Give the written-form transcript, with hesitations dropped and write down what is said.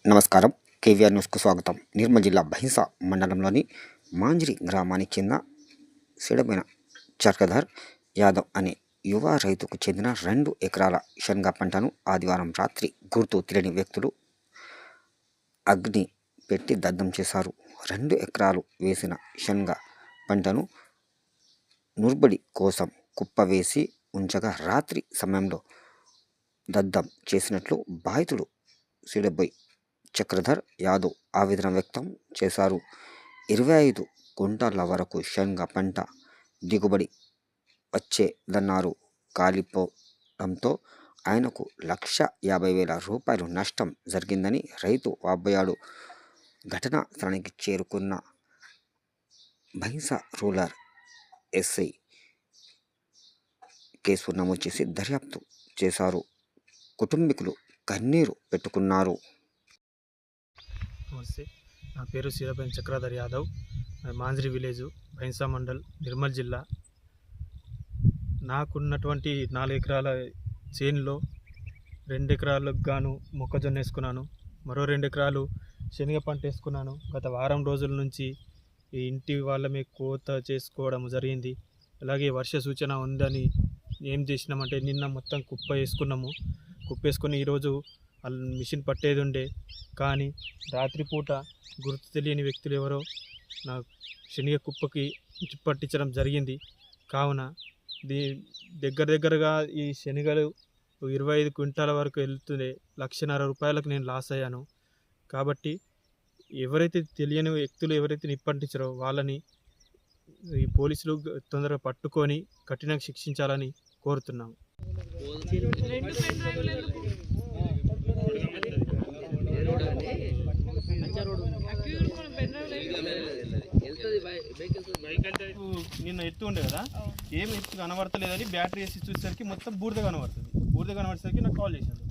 నమస్కారం. కేవీఆర్ న్యూస్కు స్వాగతం. నిర్మల్ జిల్లా బహింస మండలంలోని మాంజ్రి గ్రామానికి చెందిన సిడమైన చక్రధర్ యాదవ్ అనే యువ రైతుకు చెందిన 2 ఎకరాల శనగ పంటను ఆదివారం రాత్రి గుర్తు తెలియని వ్యక్తులు అగ్ని పెట్టి దగ్ధం చేశారు. 2 ఎకరాలు వేసిన శనగ పంటను నుర్బడి కోసం కుప్పవేసి ఉంచగా రాత్రి సమయంలో దగ్ధం చేసినట్లు బాధితుడు సిడబై చక్రధర్ యాదవ్ ఆవేదన వ్యక్తం చేశారు. 25 క్వింటాల వరకు శనగ పంట దిగుబడి వచ్చేదన్నారు. కాలిపోవడంతో ఆయనకు 1,50,000 రూపాయలు నష్టం జరిగిందని రైతు వాపోయాడు. ఘటనా స్థలానికి చేరుకున్న బహింస రూరల్ ఎస్ఐ కేసు నమోదు చేసి దర్యాప్తు చేశారు. కుటుంబీకులు కన్నీరు పెట్టుకున్నారు. నమస్తే, నా పేరు సిడమైన చక్రధర్ యాదవ్. మాంజ్రి విలేజ్, బైన్సా మండల్, నిర్మల్ జిల్లా. నాకున్నటువంటి 4 ఎకరాల చేనులో 2 ఎకరాలకు గాను మొక్కజొన్న వేసుకున్నాను. మరో 2 ఎకరాలు శనగ పంట వేసుకున్నాను. గత వారం రోజుల నుంచి ఈ ఇంటి వాళ్ళమే కోత చేసుకోవడం జరిగింది. అలాగే వర్ష సూచన ఉందని ఏం చేసినామంటే నిన్న మొత్తం కుప్ప వేసుకొని ఈరోజు మిషన్ పట్టేది ఉండే, కానీ రాత్రిపూట గుర్తు తెలియని వ్యక్తులు ఎవరో నా శనగ కుప్పకి పట్టించడం జరిగింది. కావున దగ్గరగా ఈ శనగలు 25 క్వింటాల వరకు వెళ్తుండే, 1,50,000 రూపాయలకు నేను లాస్ అయ్యాను. కాబట్టి ఎవరైతే తెలియని వ్యక్తులు ఎవరైతే నిప్పంటించారో వాళ్ళని ఈ పోలీసులు తొందరగా పట్టుకొని కఠినంగా శిక్షించాలని కోరుతున్నాము. నిన్న ఎత్తు ఉండే కదా, ఏం ఎత్తు కనబడతలేదని బ్యాటరీ వేసి చూసేసరికి మొత్తం బూడిద కనబడేసరికి నాకు కాల్ చేశాను.